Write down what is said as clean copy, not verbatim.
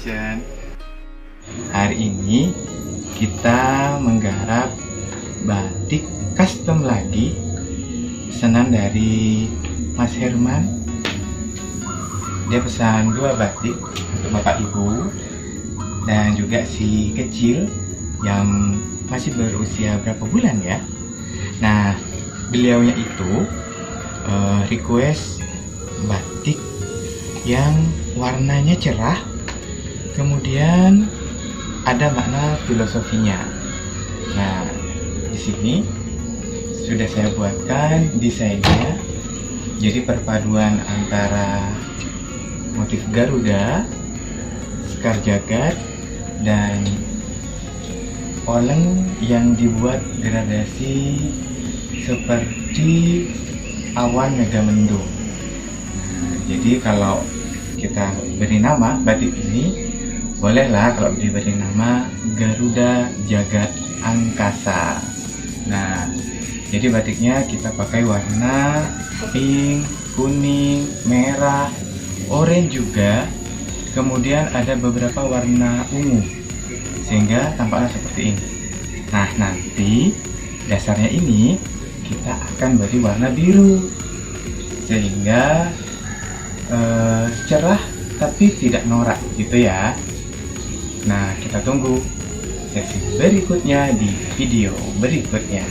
Fashion. Hari ini kita menggarap batik custom lagi, pesanan dari Mas Herman. Dia pesan 2 batik untuk bapak ibu dan juga si kecil yang masih berusia berapa bulan ya. Nah, beliaunya itu request batik yang warnanya cerah, kemudian ada makna filosofinya. Nah, di sini sudah saya buatkan desainnya. Jadi perpaduan antara motif Garuda, sekar jagad, dan oleng yang dibuat gradasi seperti awan megamendung. Nah, jadi kalau kita beri nama batik ini, bolehlah kalau diberi nama Garuda Jagat Angkasa. Nah, jadi batiknya kita pakai warna pink, kuning, merah, oranye juga. Kemudian ada beberapa warna ungu, sehingga tampaknya seperti ini. Nah, nanti dasarnya ini kita akan beri warna biru, sehingga cerah tapi tidak norak gitu ya. Nah, kita tunggu sesi berikutnya di video berikutnya.